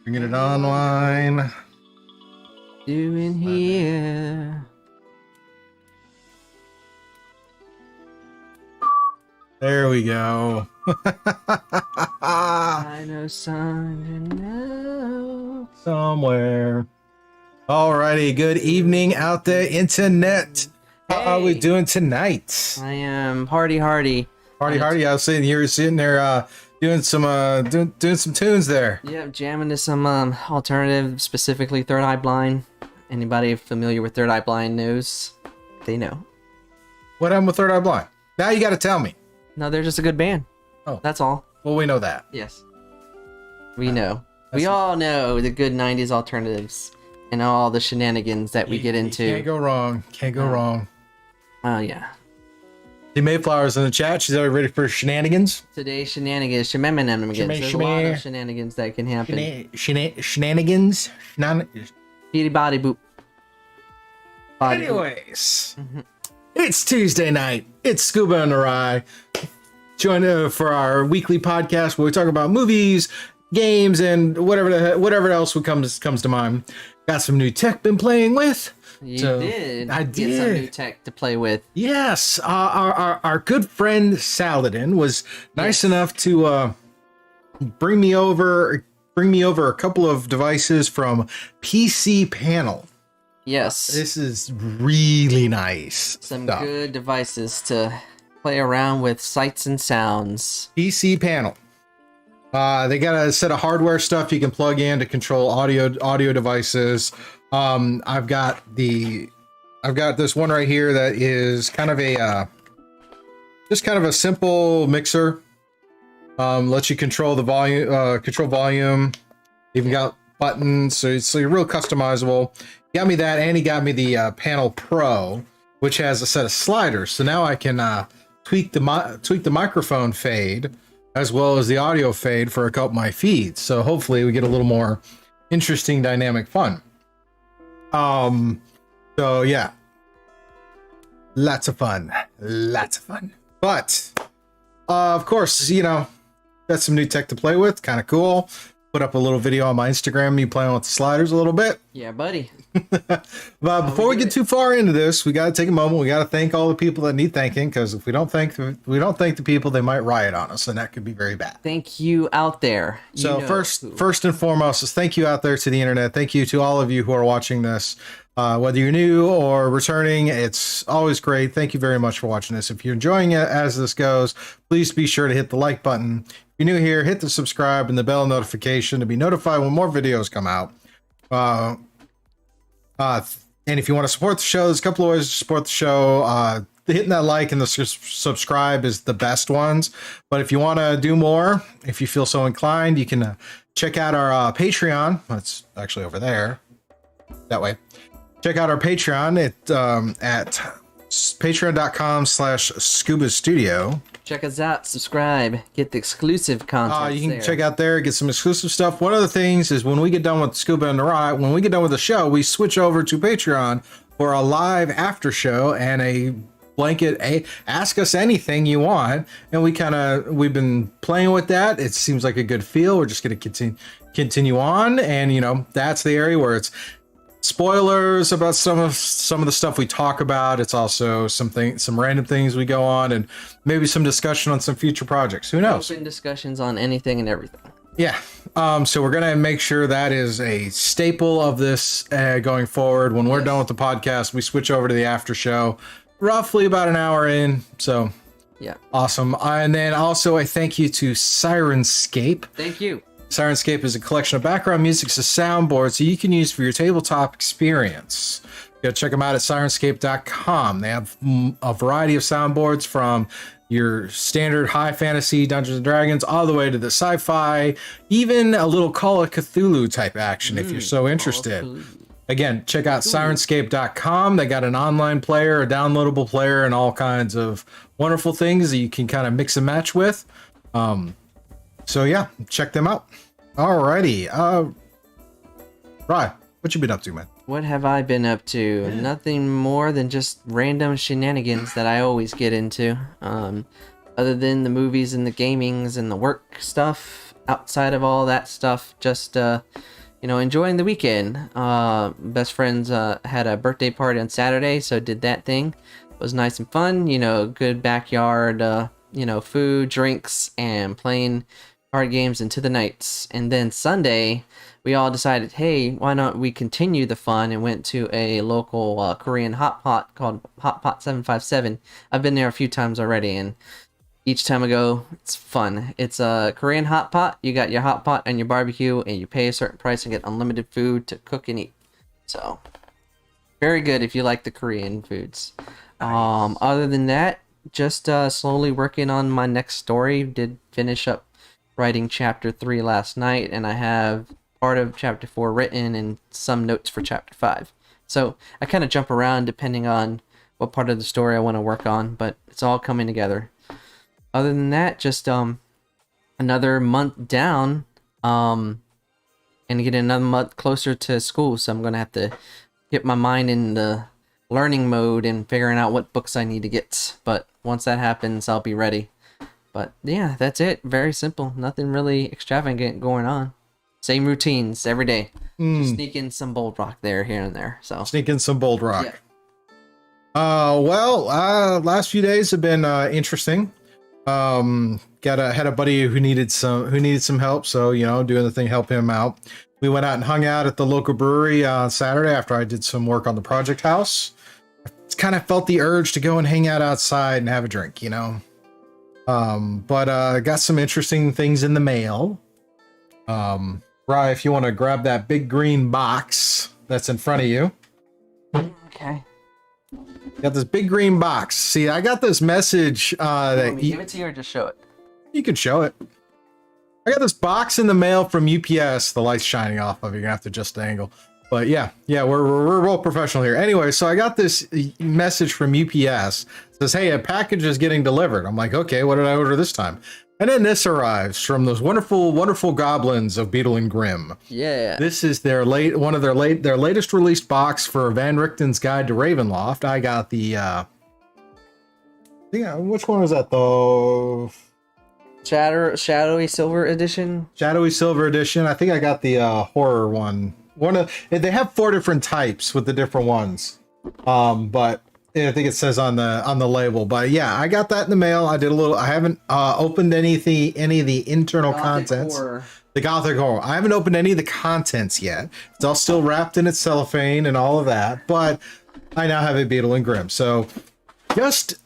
Bringing it online. Doing here. There we go. I know something somewhere. Alrighty, good evening out there, internet. How are we doing tonight? I am hardy. Hardy. I was saying you were sitting there doing some tunes there. Yeah, jamming to some alternative, specifically Third Eye Blind. Anybody familiar with Third Eye Blind knows. They know. What happened with Third Eye Blind? Now you got to tell me. No, they're just a good band. Oh, that's all. Well, we know that. Yes, we know. We all know the good '90s alternatives and all the shenanigans that we get into. Can't go wrong. Can't go wrong. Oh yeah. The Mayflower's in the chat. She's already ready for shenanigans. Today, shenanigans. There's a lot of shenanigans that can happen. Shenanigans. Beady body boop. Body Anyways, it's Tuesday night. It's Scuba and The Ry. Join for our weekly podcast where we talk about movies, games, and whatever else comes to mind. Got some new tech been playing with. I did get some new tech to play with. Yes, our good friend Saladin was nice enough to bring me over a couple of devices from PC Panel. Yes, this is really nice. Some good devices to play around with, sights and sounds. PC Panel. They got a set of hardware stuff you can plug in to control audio devices. I've got this one right here that is kind of a simple mixer. Lets you control the volume. Even got buttons, so you're real customizable. He got me that, and he got me the Panel Pro, which has a set of sliders. So now I can tweak the microphone fade as well as the audio fade for a couple of my feeds. So hopefully we get a little more interesting, dynamic fun. So yeah, lots of fun. But of course, got some new tech to play with. Kind of cool. Put up a little video on my Instagram, me playing with the sliders a little bit. Yeah, buddy. But before we get too far into this, we got to take a moment. We got to thank all the people that need thanking, because if we don't thank the people, they might riot on us, and that could be very bad. Thank you out there. So first and foremost is thank you out there to the internet. Thank you to all of you who are watching this. Whether you're new or returning, it's always great. Thank you very much for watching this. If you're enjoying it as this goes, please be sure to hit the like button. If you're new here, hit the subscribe and the bell notification to be notified when more videos come out. And if you want to support the show, there's a couple of ways to support the show. Hitting that like and the subscribe is the best ones. But if you want to do more, if you feel so inclined, you can check out our Patreon. It's actually over there. That way. Check out our Patreon at patreon.com/scuba studio. Check us out, subscribe, get the exclusive content. You can check out there, get some exclusive stuff. One of the things is when we get done with Scuba and The Ry, when we get done with the show, we switch over to Patreon for a live after show and a blanket ask us anything you want. And we've been playing with that. It seems like a good feel. We're just going to continue on. And that's the area where it's spoilers about some of the stuff we talk about. It's also some random things we go on, and maybe some discussion on some future projects. Who knows? Open discussions on anything and everything. Yeah. So we're gonna make sure that is a staple of this going forward. When we're done with the podcast, we switch over to the after show, roughly about an hour in. So yeah, awesome. And then also a thank you to Sirenscape. Thank you. Sirenscape is a collection of background music to soundboards that you can use for your tabletop experience. Go check them out at sirenscape.com. They have a variety of soundboards from your standard high fantasy Dungeons and Dragons all the way to the sci-fi, even a little Call of Cthulhu type action if you're so interested. Again, check out sirenscape.com. They got an online player, a downloadable player, and all kinds of wonderful things that you can kind of mix and match with. So yeah, check them out. Alrighty. Ry, what you been up to, man? What have I been up to? Nothing more than just random shenanigans that I always get into. Other than the movies and the gamings and the work stuff, outside of all that stuff, just enjoying the weekend. Best friends had a birthday party on Saturday, so did that thing. It was nice and fun. Good backyard. Food, drinks, and playing card games into the nights. And then Sunday, we all decided, hey, why not we continue the fun, and went to a local Korean hot pot called Hot Pot 757. I've been there a few times already, and each time I go, it's fun. It's a Korean hot pot. You got your hot pot and your barbecue, and you pay a certain price and get unlimited food to cook and eat. So, very good if you like the Korean foods. Nice. Other than that, just slowly working on my next story. Did finish up writing chapter 3 last night, and I have part of chapter 4 written and some notes for chapter 5. So I kind of jump around depending on what part of the story I want to work on, but it's all coming together. Other than that, just another month down, and get another month closer to school, so I'm going to have to get my mind in the learning mode and figuring out what books I need to get. But once that happens, I'll be ready. But yeah, that's it. Very simple. Nothing really extravagant going on. Same routines every day. Just sneak in some bold rock there, here and there. So sneak in some bold rock. Yeah. Last few days have been interesting. Had a buddy who needed some help, so doing the thing, help him out. We went out and hung out at the local brewery on Saturday after I did some work on the project house. I kind of felt the urge to go and hang out outside and have a drink, but got some interesting things in the mail. Ry, if you want to grab that big green box that's in front of you. Okay. Got this big green box. See, I got this message that give it to you or just show it? You can show it. I got this box in the mail from UPS. The light's shining off of it. You're gonna have to adjust the angle. But yeah, we're real professional here. Anyway, so I got this message from UPS. It says, hey, a package is getting delivered. I'm like, okay, what did I order this time? And then this arrives from those wonderful, wonderful goblins of Beetle and Grimm. Yeah. This is their latest released box for Van Richten's Guide to Ravenloft. I got the which one was that though? Shadowy Silver Edition. Shadowy Silver Edition. I think I got the horror one. They have 4 different types with the different ones. But I think it says on the label. But yeah, I got that in the mail. I haven't opened any of the internal contents. Horror. The Gothic horror. I haven't opened any of the contents yet. It's all still wrapped in its cellophane and all of that. But I now have a Beetle and Grimm. So just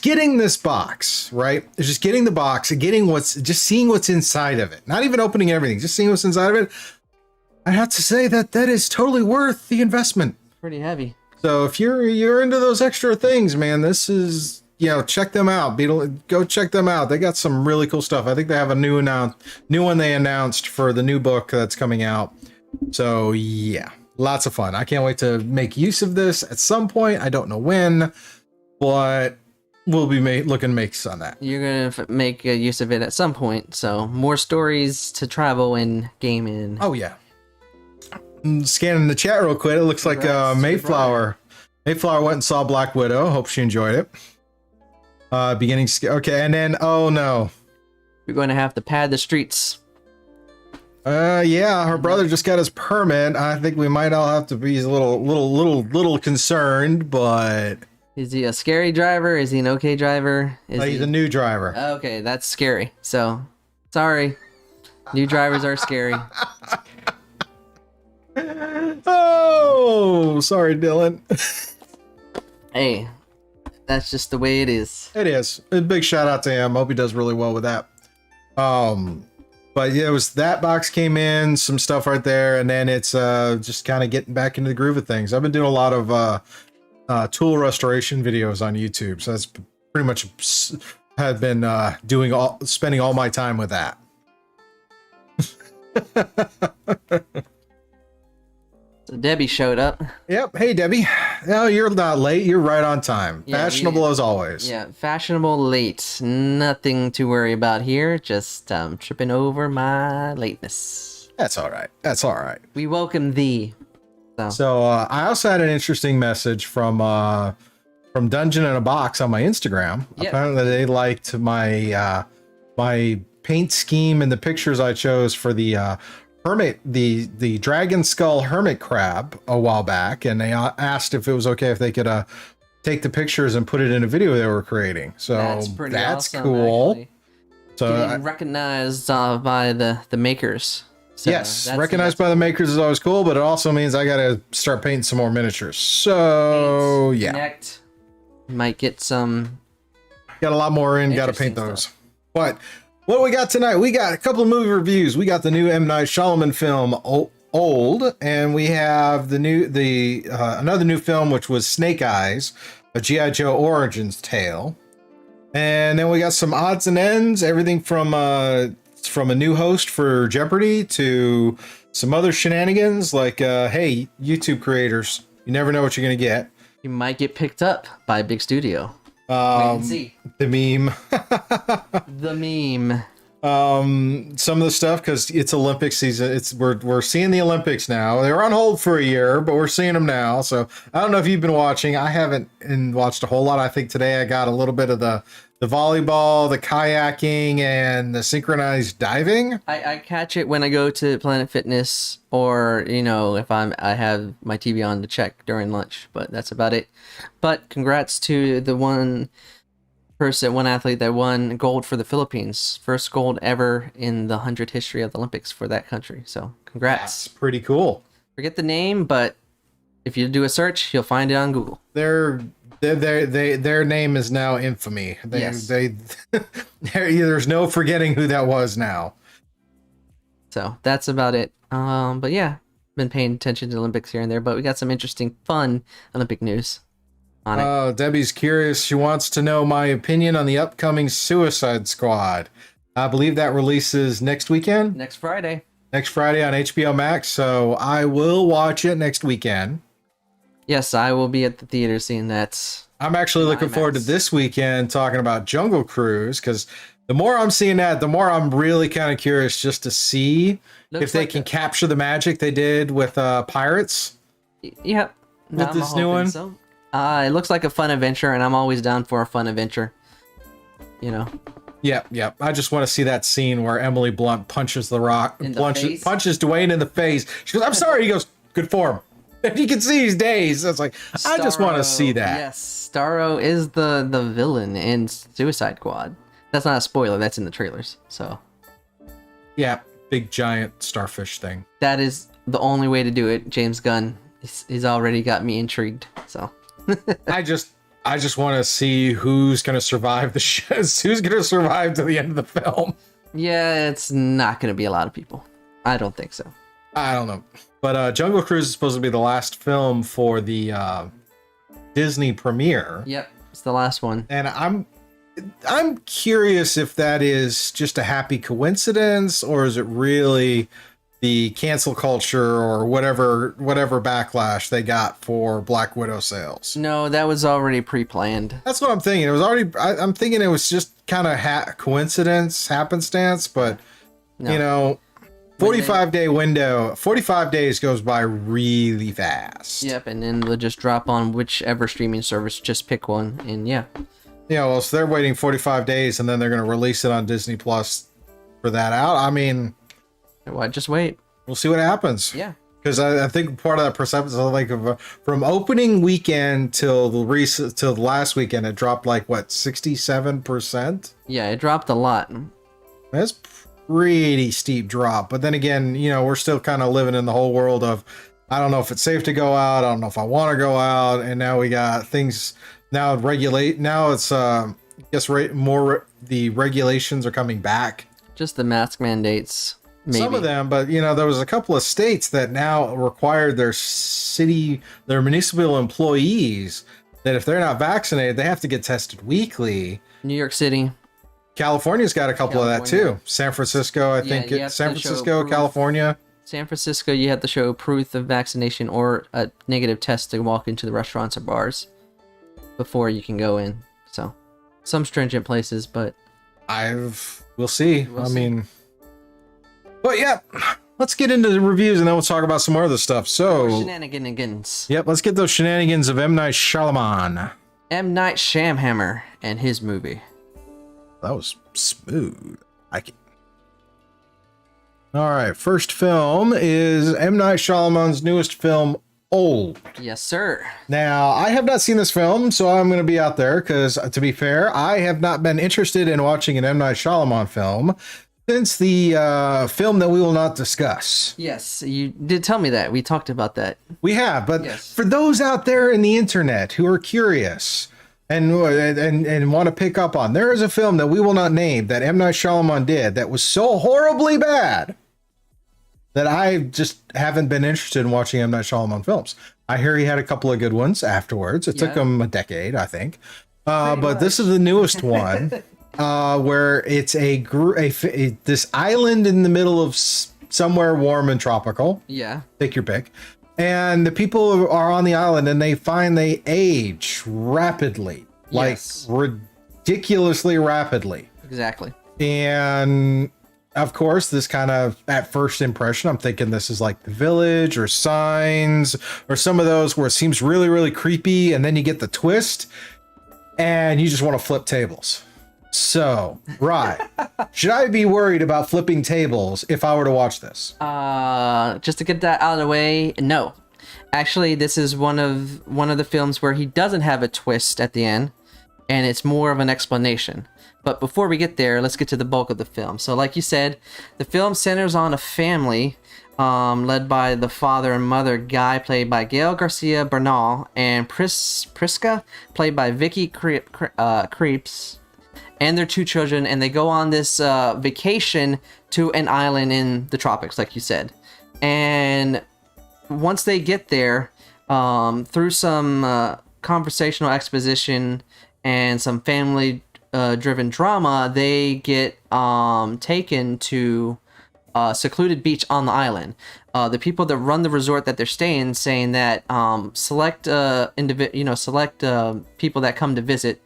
getting this box, right? Just getting the box and seeing what's inside of it. Not even opening everything, just seeing what's inside of it. I have to say that is totally worth the investment. Pretty heavy. So if you're into those extra things, man, this is, check them out. Beetle, go check them out. They got some really cool stuff. I think they have a new one they announced for the new book that's coming out. So yeah, lots of fun. I can't wait to make use of this at some point. I don't know when, but we'll be looking to make on that. You're gonna make use of it at some point. So more stories to travel and game in. Oh yeah. Scanning the chat real quick. It looks like Mayflower. Mayflower went and saw Black Widow. Hope she enjoyed it. Beginning. Okay, and then oh no, We're going to have to pad the streets. Yeah, her brother just got his permit. I think we might all have to be a little concerned, but Is he a scary driver? Is he an okay driver? he's a new driver. Okay, that's scary. So, sorry. New drivers are scary. Oh, sorry, Dylan. Hey, that's just the way it is. It is. A big shout out to him. Hope he does really well with that. But yeah, it was that box came in, some stuff right there, and then it's just kind of getting back into the groove of things. I've been doing a lot of tool restoration videos on YouTube, so that's pretty much have been spending all my time with that. So Debbie showed up. Yep. Hey, Debbie. No, you're not late. You're right on time. Yeah, Fashionable as always. Yeah, fashionable late. Nothing to worry about here. Just tripping over my lateness. That's all right. That's all right. We welcome thee. So I also had an interesting message from Dungeon in a Box on my Instagram. Yep. Apparently they liked my my paint scheme and the pictures I chose for the hermit, the dragon skull hermit crab a while back, and they asked if it was okay if they could take the pictures and put it in a video they were creating. So that's awesome, cool. actually. So Getting recognized by the makers. So yes, recognized by the makers is always cool, but it also means I gotta start painting some more miniatures. So yeah, Connect. Might get some. got a lot more in. Got to paint those. Stuff. But what we got tonight? We got a couple of movie reviews. We got the new M. Night Shyamalan film Old, and we have another new film which was Snake Eyes, a G.I. Joe Origins tale, and then we got some odds and ends, everything from a new host for Jeopardy to some other shenanigans like hey, YouTube creators, you never know what you're gonna get. You might get picked up by a big studio. Wait and see. The meme. The meme. Some of the stuff, because it's Olympic season. We're seeing the Olympics now. They were on hold for a year, but we're seeing them now. So I don't know if you've been watching. I haven't watched a whole lot. I think today I got a little bit of the volleyball, the kayaking, and the synchronized diving. I catch it when I go to Planet Fitness, or if I have my TV on to check during lunch, but that's about it. But congrats to the one athlete that won gold for the Philippines, first gold ever in the 100 history of the Olympics for that country. So congrats. That's pretty cool. Forget the name, but if you do a search, you'll find it on Google. Their name is now infamy. Yes. There's no forgetting who that was now. So that's about it. But yeah, been paying attention to Olympics here and there, but we got some interesting, fun Olympic news on it. Debbie's curious. She wants to know my opinion on the upcoming Suicide Squad. I believe that releases next weekend. Next Friday on HBO Max. So I will watch it next weekend. Yes, I will be at the theater seeing that. I'm actually looking forward to this weekend talking about Jungle Cruise, because the more I'm seeing that, the more I'm really kind of curious just to see if they can capture the magic they did with Pirates. Yep. With this new one. So. It looks like a fun adventure, and I'm always down for a fun adventure. Yeah. I just want to see that scene where Emily Blunt punches the Rock, punches Dwayne in the face. She goes, "I'm sorry." He goes, "Good form." And you can see he's dazed. It's like, I just want to see that. Yes, Starro is the villain in Suicide Squad. That's not a spoiler. That's in the trailers. So, yeah, big giant starfish thing. That is the only way to do it. James Gunn, he's already got me intrigued. So, I just want to see who's going to survive who's going to survive to the end of the film. Yeah, it's not going to be a lot of people. I don't think so. I don't know. But Jungle Cruise is supposed to be the last film for the Disney premiere. Yep, it's the last one. And I'm curious if that is just a happy coincidence, or is it really the cancel culture or whatever backlash they got for Black Widow sales. No, that was already pre-planned. That's what I'm thinking. It was already. I'm thinking it was just kind of coincidence, happenstance, but No. you know, 45-day window. 45 days goes by really fast. Yep, and then they'll just drop on whichever streaming service. Just pick one, and yeah. Yeah, well, so they're waiting 45 days, and then they're going to release it on Disney Plus for that out. I mean, Why? Just wait. we'll see what happens. Yeah. Because I think part of that perception is like from opening weekend till the last weekend, it dropped like what 67%. Yeah, it dropped a lot. That's pretty steep drop. But then again, you know, we're still kind of living in the whole world of I don't know if it's safe to go out. I don't know if I want to go out. And now we got things now regulate. Now it's more the regulations are coming back. Just the mask mandates. Maybe. Some of them, but you know, there was a couple of states that now required their municipal employees that if they're not vaccinated, they have to get tested weekly. New York City. California's got a couple of that too. San Francisco, I think San Francisco, California. San Francisco, you have to show proof of vaccination or a negative test to walk into the restaurants or bars before you can go in. So, some stringent places, but we'll see. I mean, but yeah, let's get into the reviews and then we'll talk about some more of the stuff. So, shenanigans. Yep, let's get those shenanigans of M. Night Shyamalan. M. Night Shyamalan and his movie. That was smooth. All right, first film is M. Night Shyamalan's newest film, Old. Yes, sir. Now, I have not seen this film, so I'm going to be out there because, to be fair, I have not been interested in watching an M. Night Shyamalan film since the film that we will not discuss. Yes, you did tell me that. We talked about that. We have, but yes. For those out there in the internet who are curious and want to pick up on, there is a film that we will not name that M. Night Shyamalan did that was so horribly bad that I just haven't been interested in watching M. Night Shyamalan films. I hear he had a couple of good ones afterwards. It took him a decade, I think. But this is the newest one. Where it's this island in the middle of somewhere warm and tropical. Yeah. Take your pick. And the people are on the island and they find they age rapidly. Yes. Like ridiculously rapidly. Exactly. And of course, this kind of, at first impression, I'm thinking this is like The Village or Signs or some of those where it seems really, really creepy. And then you get the twist and you just want to flip tables. So, Ry, should I be worried about flipping tables if I were to watch this? Just to get that out of the way, no. Actually, this is one of the films where he doesn't have a twist at the end, and it's more of an explanation. But before we get there, let's get to the bulk of the film. So, like you said, the film centers on a family led by the father and mother, Guy, played by Gail Garcia Bernal, and Priska, played by Vicky Creeps, and their two children, and they go on this vacation to an island in the tropics, like you said. And once they get there, through some conversational exposition and some family driven drama, they get taken to a secluded beach on the island. The people that run the resort that they're staying saying that select people that come to visit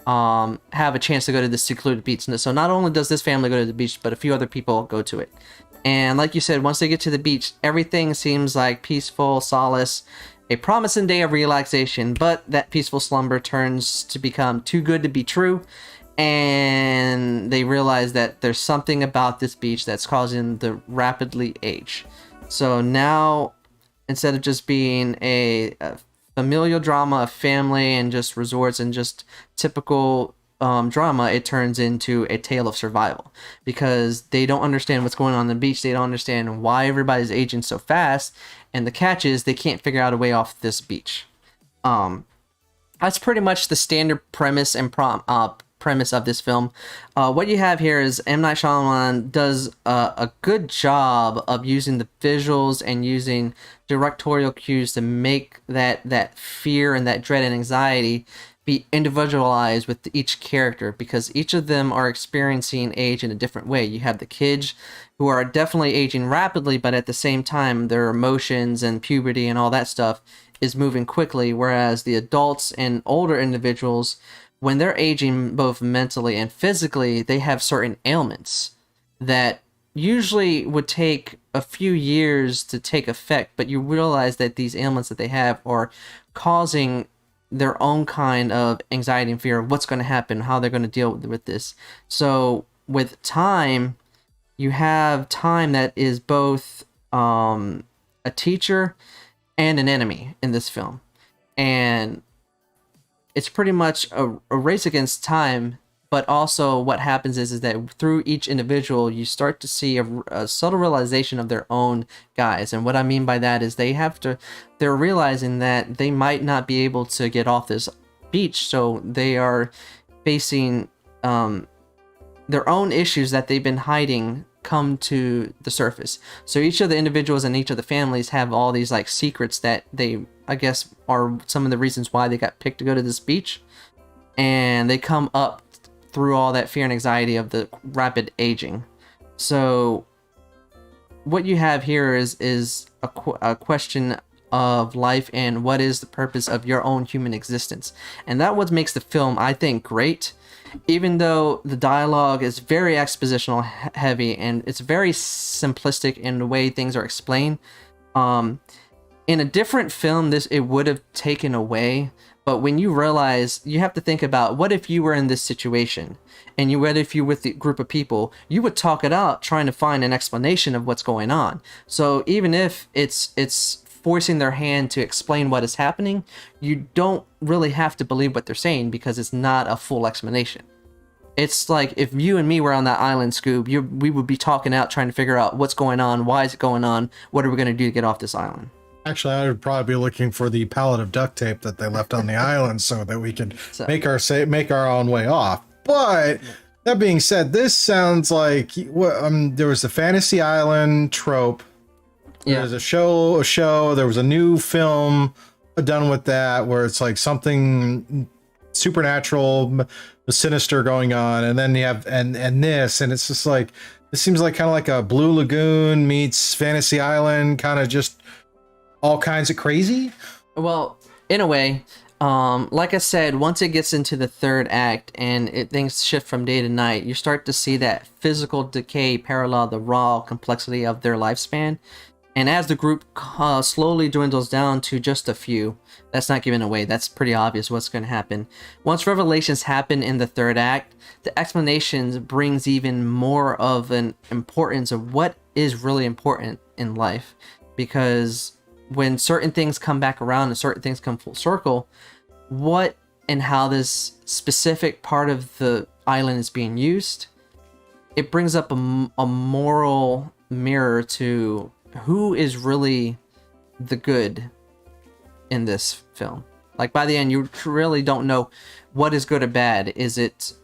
have a chance to go to this secluded beach. So not only does this family go to the beach, but a few other people go to it. And like you said, once they get to the beach, everything seems like peaceful solace, a promising day of relaxation, but that peaceful slumber turns to become too good to be true. And they realize that there's something about this beach that's causing the rapidly age. So now, instead of just being a familial drama of family and just resorts and just typical drama, it turns into a tale of survival because they don't understand what's going on the beach. They don't understand why everybody's aging so fast, and the catch is they can't figure out a way off this beach. That's pretty much the standard premise and premise of this film. What you have here is M. Night Shyamalan does a good job of using the visuals and using directorial cues to make that fear and that dread and anxiety be individualized with each character, because each of them are experiencing age in a different way. You have the kids who are definitely aging rapidly, but at the same time, their emotions and puberty and all that stuff is moving quickly, whereas the adults and older individuals, when they're aging both mentally and physically, they have certain ailments that usually would take a few years to take effect, but you realize that these ailments that they have are causing their own kind of anxiety and fear of what's going to happen, how they're going to deal with this. So with time, you have time that is both a teacher and an enemy in this film. And it's pretty much a race against time, but also what happens is that through each individual, you start to see a subtle realization of their own guys. And what I mean by that is they're realizing that they might not be able to get off this beach, so they are facing their own issues that they've been hiding come to the surface. So each of the individuals and each of the families have all these like secrets that they, I guess, are some of the reasons why they got picked to go to this beach. And they come up through all that fear and anxiety of the rapid aging. So what you have here is a question of life and what is the purpose of your own human existence. And that what makes the film, I think, great. Even though the dialogue is very expositional heavy and it's very simplistic in the way things are explained. In a different film, it would have taken away. But when you realize, you have to think about, what if you were in this situation, and what if you were with the group of people, you would talk it out trying to find an explanation of what's going on. So even if it's forcing their hand to explain what is happening, you don't really have to believe what they're saying because it's not a full explanation. It's like if you and me were on that island, Scoob, we would be talking out trying to figure out what's going on, why is it going on, what are we going to do to get off this island. Actually, I would probably be looking for the pallet of duct tape that they left on the island so that we could make our own way off. But that being said, this sounds like there was a fantasy island trope. There was a show. There was a new film done with that where it's like something supernatural, sinister going on, and then you have and this, and it's just like this seems like kind of like a Blue Lagoon meets Fantasy Island, kind of just all kinds of crazy. Well, in a way, like I said, once it gets into the third act and things shift from day to night, you start to see that physical decay parallel the raw complexity of their lifespan. And as the group slowly dwindles down to just a few, that's not giving away. That's pretty obvious what's going to happen. Once revelations happen in the third act, the explanations brings even more of an importance of what is really important in life. Because when certain things come back around and certain things come full circle, what and how this specific part of the island is being used, it brings up a moral mirror to who is really the good in this film. Like by the end, you really don't know what is good or bad. Is it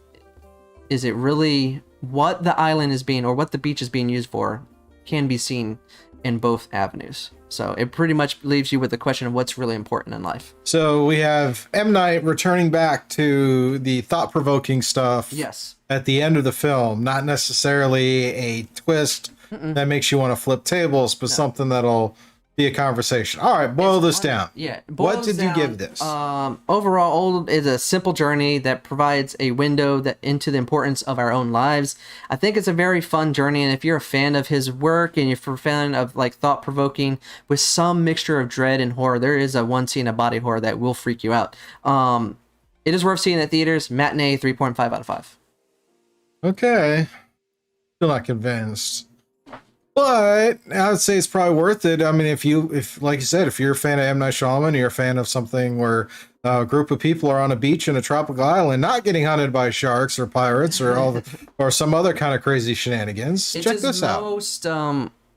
really what the island is being, or what the beach is being used for, can be seen in both avenues. So it pretty much leaves you with the question of what's really important in life. So we have M. Night returning back to the thought-provoking stuff. Yes. At the end of the film, not necessarily a twist that makes you want to flip tables, but something that'll be a conversation. All right, boil this down. Yeah. What did you give this? Overall, is a simple journey that provides a window into the importance of our own lives. I think it's a very fun journey, and if you're a fan of his work and you're a fan of like thought-provoking with some mixture of dread and horror, there is one scene of body horror that will freak you out. It is worth seeing at theaters. Matinee, 3.5 out of 5. Okay. Still not convinced. But I would say it's probably worth it. I mean, if like you said, if you're a fan of M. Night Shyamalan, you're a fan of something where a group of people are on a beach in a tropical island, not getting hunted by sharks or pirates or or some other kind of crazy shenanigans. Check this out.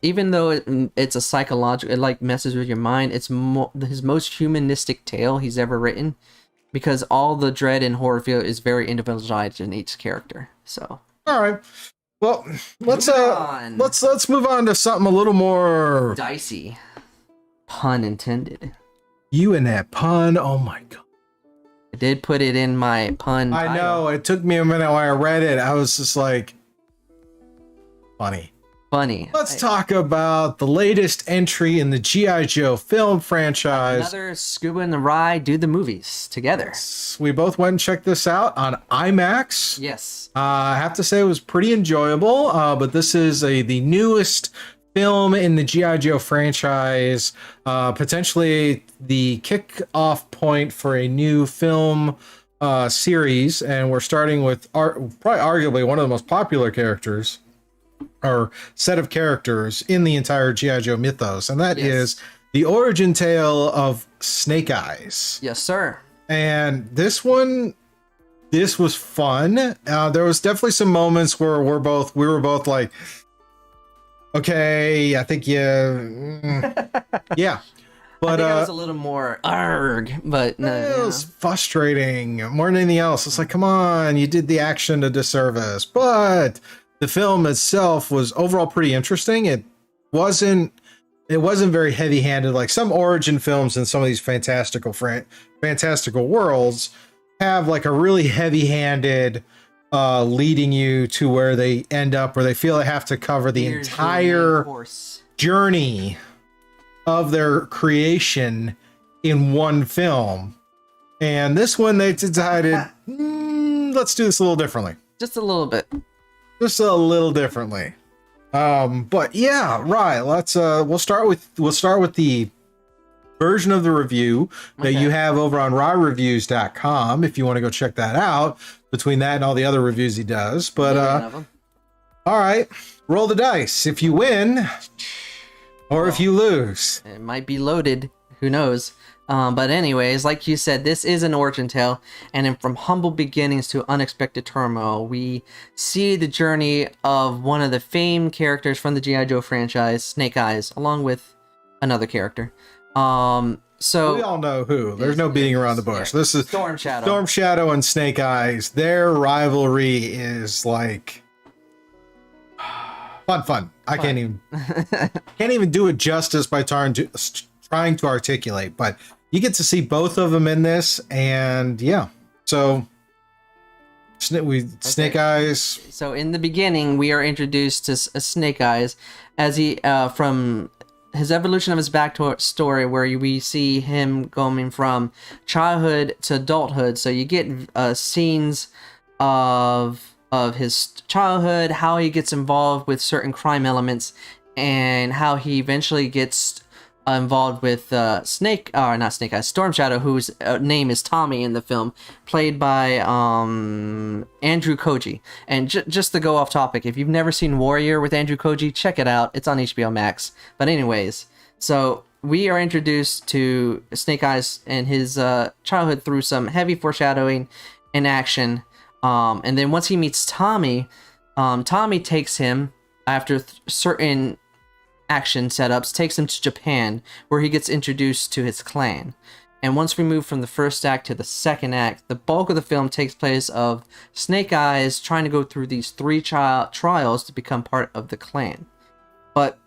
Even though it's a psychological, it like messes with your mind. It's his most humanistic tale he's ever written, because all the dread and horror feel is very individualized in each character. So all right. Well, let's move on to something a little more dicey. Pun intended. You and that pun, oh my god. I did put it in my pun I title. know, it took me a minute when I read it. I was just like, funny. Let's talk about the latest entry in the G.I. Joe film franchise. Another Scuba and The Ry do the movies together. We both went and checked this out on IMAX. Yes. I have to say it was pretty enjoyable, but this is the newest film in the G.I. Joe franchise, potentially the kick-off point for a new film series, and we're starting with probably arguably one of the most popular characters, or set of characters in the entire G.I. Joe mythos, and that is the origin tale of Snake Eyes. Yes, sir. And this was fun. There was definitely some moments where we were both like, okay, I think yeah. But I think it was a little more arg, but no, it was frustrating more than anything else. It's like, come on, you did the action a disservice. But the film itself was overall pretty interesting. It wasn't very heavy-handed like some origin films in some of these fantastical worlds have, like a really heavy-handed leading you to where they end up, where they feel they have to cover the entire journey of their creation in one film. And this one, they decided, let's do this a little differently. Just a little bit. Just a little differently. But yeah, right. Let's we'll start with the version of the review that you have over on ryreviews.com if you want to go check that out, between that and all the other reviews he does. But all right, roll the dice. If you win or if you lose, it might be loaded, who knows. But anyways, like you said, this is an origin tale, and from humble beginnings to unexpected turmoil, we see the journey of one of the famed characters from the G.I. Joe franchise, Snake Eyes, along with another character. So we all know who. There's no beating around the bush. This is Storm Shadow. Storm Shadow and Snake Eyes. Their rivalry is like fun. I can't even do it justice by trying to articulate, but you get to see both of them in this, and yeah. So Snake Eyes. So in the beginning, we are introduced to Snake Eyes as he from his evolution of his backstory, where we see him going from childhood to adulthood. So you get scenes of his childhood, how he gets involved with certain crime elements, and how he eventually gets involved with Storm Shadow, whose name is Tommy in the film, played by Andrew Koji. And just to go off topic, if you've never seen Warrior with Andrew Koji, check it out. It's on HBO Max. But anyways, so we are introduced to Snake Eyes and his childhood through some heavy foreshadowing and action. And then once he meets Tommy, Tommy takes him, after certain action setups, takes him to Japan, where he gets introduced to his clan. And once we move from the first act to the second act, the bulk of the film takes place of Snake Eyes trying to go through these 3 trials to become part of the clan. But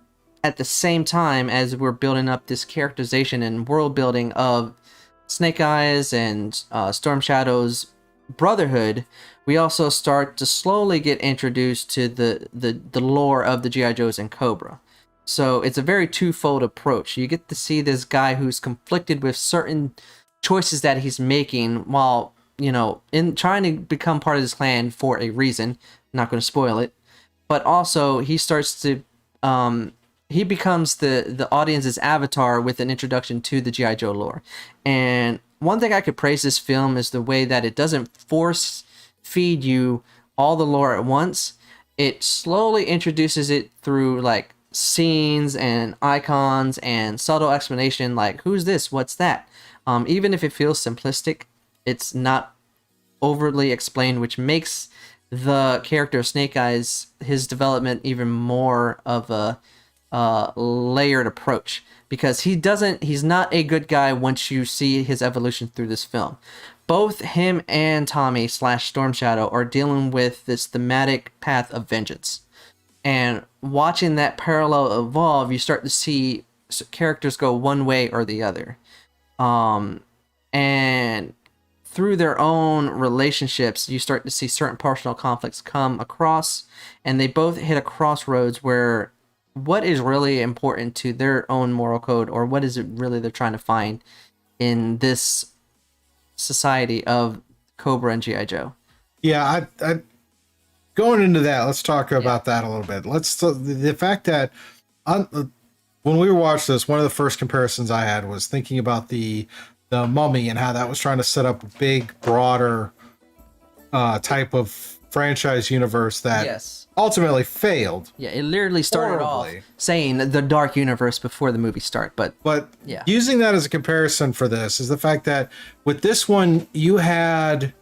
at the same time, as we're building up this characterization and world building of Snake Eyes and Storm Shadow's brotherhood, we also start to slowly get introduced to the lore of the G.I. Joes and Cobra. So it's a very twofold approach. You get to see this guy who's conflicted with certain choices that he's making while, in trying to become part of this clan for a reason. I'm not going to spoil it. But also, he starts to, he becomes the audience's avatar with an introduction to the G.I. Joe lore. And one thing I could praise this film is the way that it doesn't force feed you all the lore at once. It slowly introduces it through, like, scenes and icons and subtle explanation, like who's this, what's that. Even if it feels simplistic, it's not overly explained, which makes the character of Snake Eyes, his development, even more of a layered approach, because he's not a good guy once you see his evolution through this film. Both him and Tommy / Storm Shadow are dealing with this thematic path of vengeance. And watching that parallel evolve, you start to see characters go one way or the other. And through their own relationships, you start to see certain personal conflicts come across, and they both hit a crossroads where what is really important to their own moral code, or what is it really they're trying to find in this society of Cobra and G.I. Joe. Yeah, I going into that, let's talk about that a little bit. The fact that when we watched this, one of the first comparisons I had was thinking about the Mummy and how that was trying to set up a big, broader type of franchise universe that ultimately failed. Yeah, it literally started off saying the dark universe before the movie started. But using that as a comparison for this is the fact that with this one, you had...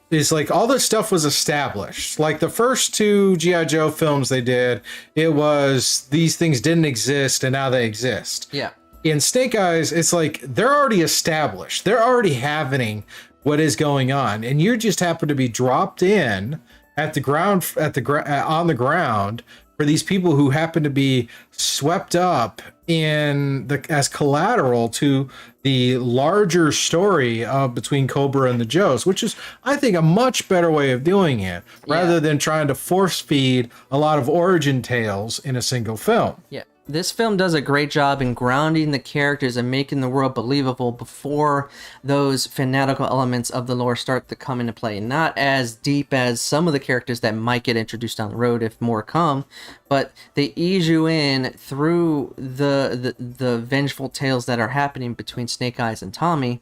is like all this stuff was established. Like the first two G.I. Joe films they did, it was these things didn't exist and now they exist. Yeah. In Snake Eyes, it's like they're already established. They're already happening what is going on. And you just happen to be dropped in at the ground, on the ground for these people who happen to be swept up as collateral to the larger story of between Cobra and the Joes, which is, I think, a much better way of doing it rather than trying to force feed a lot of origin tales in a single film. Yeah. This film does a great job in grounding the characters and making the world believable before those fanatical elements of the lore start to come into play. Not as deep as some of the characters that might get introduced down the road if more come, but they ease you in through the vengeful tales that are happening between Snake Eyes and Tommy,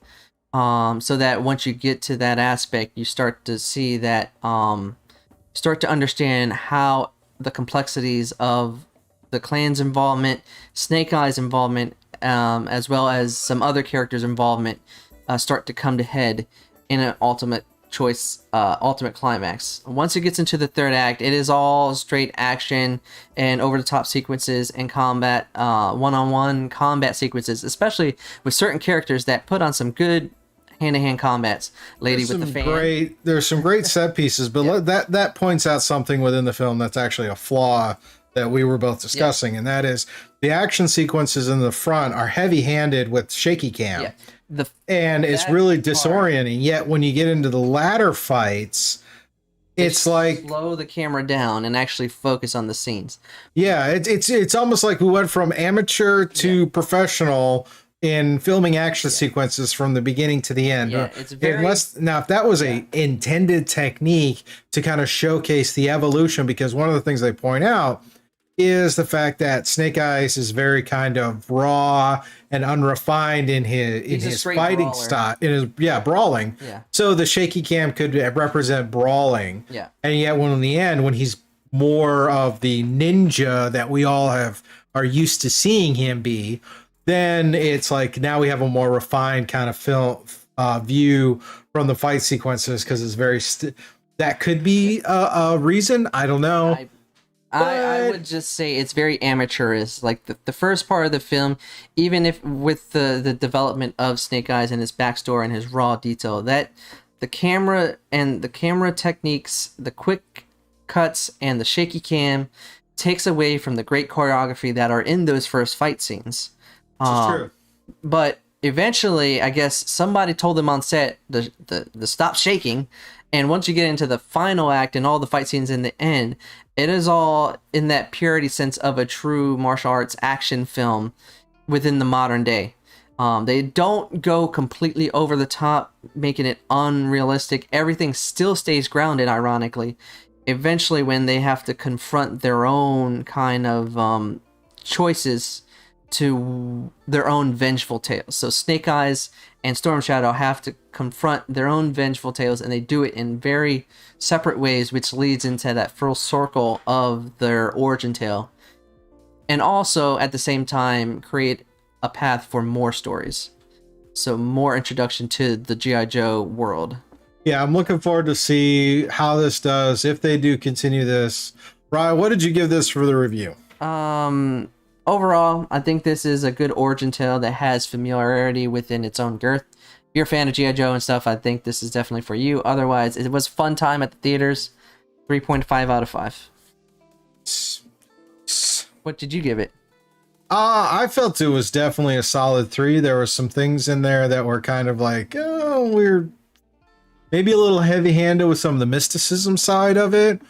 so that once you get to that aspect, you start to see that, start to understand how the complexities of the clan's involvement, Snake Eyes' involvement, as well as some other characters' involvement, start to come to head in an ultimate climax. Once it gets into the third act, it is all straight action and over-the-top sequences and combat, one-on-one combat sequences, especially with certain characters that put on some good hand-to-hand combats. Lady with the fan. There's some great set pieces, but that points out something within the film that's actually a flaw that we were both discussing, and that is the action sequences in the front are heavy-handed with shaky cam, and it's really disorienting. Yet when you get into the latter fights, it's like slow the camera down and actually focus on the scenes. Yeah, it's almost like we went from amateur to professional in filming action sequences from the beginning to the end. Yeah, it's very... Now, if that was a intended technique to kind of showcase the evolution, because one of the things they point out is the fact that Snake Eyes is very kind of raw and unrefined in his fighting style, brawling. Yeah. So the shaky cam could represent brawling. Yeah. And yet in the end, when he's more of the ninja that we all are used to seeing him be, then it's like now we have a more refined kind of film view from the fight sequences, because it's very that could be a reason. I don't know. I would just say it's very amateurish. Like the first part of the film, even if with the development of Snake Eyes and his backstory and his raw detail, that the camera techniques, the quick cuts and the shaky cam takes away from the great choreography that are in those first fight scenes. True. But eventually, I guess somebody told them on set to stop shaking. And once you get into the final act and all the fight scenes in the end, it is all in that purity sense of a true martial arts action film within the modern day. They don't go completely over the top, making it unrealistic. Everything still stays grounded, ironically. Eventually, when they have to confront their own kind of choices to their own vengeful tales. So Snake Eyes and Storm Shadow have to confront their own vengeful tales, and they do it in very separate ways, which leads into that full circle of their origin tale. And also, at the same time, create a path for more stories. So more introduction to the G.I. Joe world. Yeah, I'm looking forward to see how this does, if they do continue this. Ry, what did you give this for the review? Overall, I think this is a good origin tale that has familiarity within its own girth. If you're a fan of G.I. Joe and stuff, I think this is definitely for you. Otherwise, it was a fun time at the theaters. 3.5 out of 5. What did you give it? I felt it was definitely a solid 3. There were some things in there that were kind of like, oh, maybe a little heavy-handed with some of the mysticism side of it,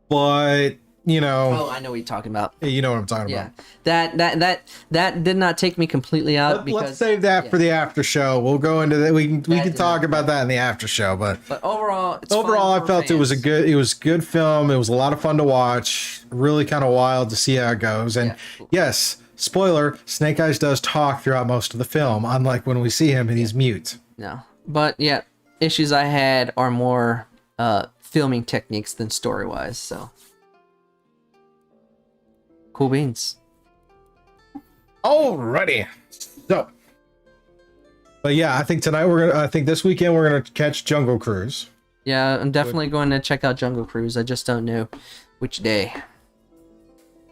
but Oh, I know what you're talking about. you know what I'm talking Yeah, about. that did not take me completely out because Let's save that for the after show. We'll go into that. We can did talk not- about that in the after show. But overall, it's overall, fun I for felt it was a fans. good film. It was a lot of fun to watch. Really kind of wild to see how it goes. And yes, spoiler: Snake Eyes does talk throughout most of the film, unlike when we see him and he's mute. No, but yeah, issues I had are more filming techniques than story wise. So cool beans. Alrighty. So, but yeah, I think I think this weekend we're gonna catch Jungle Cruise. Yeah, I'm definitely going to check out Jungle Cruise. I just don't know which day.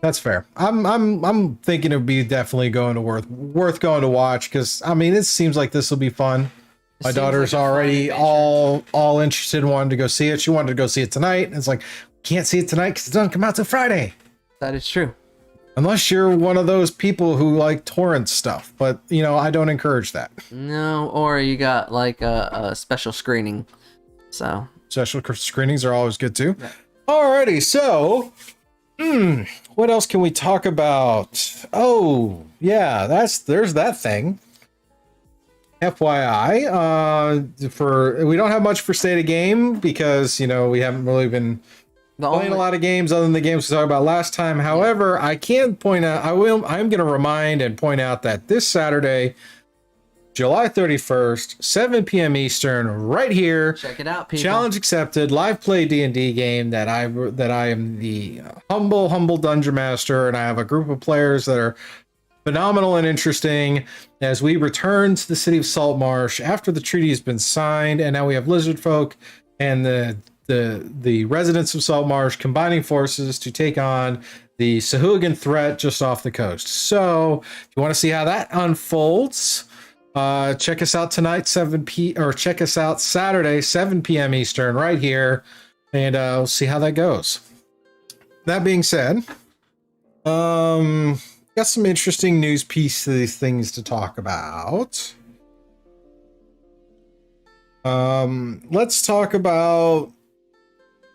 That's fair. I'm thinking it would be definitely going to worth going to watch, because I mean it seems like this will be fun. My seems daughter's like a fun already adventure. all interested in wanting to go see it. She wanted to go see it tonight. It's like, can't see it tonight because it doesn't come out till Friday. That is true. Unless you're one of those people who like torrent stuff, but I don't encourage that. No, or you got like a special screening. So Special screenings are always good too. Yeah. Alrighty, so what else can we talk about? Oh, yeah, there's that thing. FYI, we don't have much for State of Game because we haven't really been playing a lot of games other than the games we talked about last time. However, I can point out, I'm going to remind and point out that this Saturday, July 31st, 7 p.m. Eastern, right here. Check it out, people. Challenge accepted. Live play D&D game that I am the humble dungeon master, and I have a group of players that are phenomenal and interesting as we return to the city of Saltmarsh after the treaty has been signed, and now we have lizard folk and the residents of Saltmarsh combining forces to take on the Sahuagin threat just off the coast. So if you want to see how that unfolds, check us out tonight, check us out Saturday, 7 p.m. Eastern, right here, and we'll see how that goes. That being said, got some interesting news pieces, things to talk about. Let's talk about.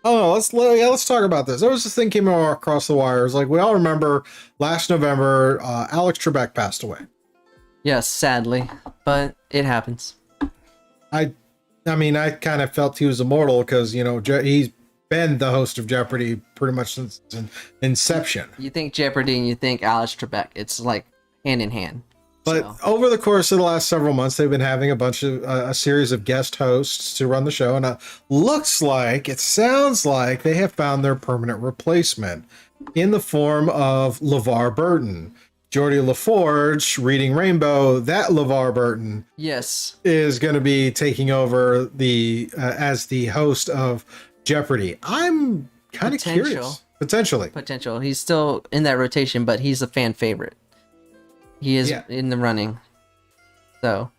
Oh, let's talk about this. There was this thing came across the wires. Like we all remember, last November, Alex Trebek passed away. Yes, sadly, but it happens. I mean, I kind of felt he was immortal because he's been the host of Jeopardy pretty much since inception. You think Jeopardy and you think Alex Trebek. It's like hand in hand. But over the course of the last several months, they've been having a series of guest hosts to run the show, and it sounds like they have found their permanent replacement in the form of LeVar Burton. Geordie LaForge reading Rainbow, that LeVar Burton, yes, is going to be taking over as the host of Jeopardy. I'm kind of curious. Potentially. He's still in that rotation, but he's a fan favorite. He is in the running. So,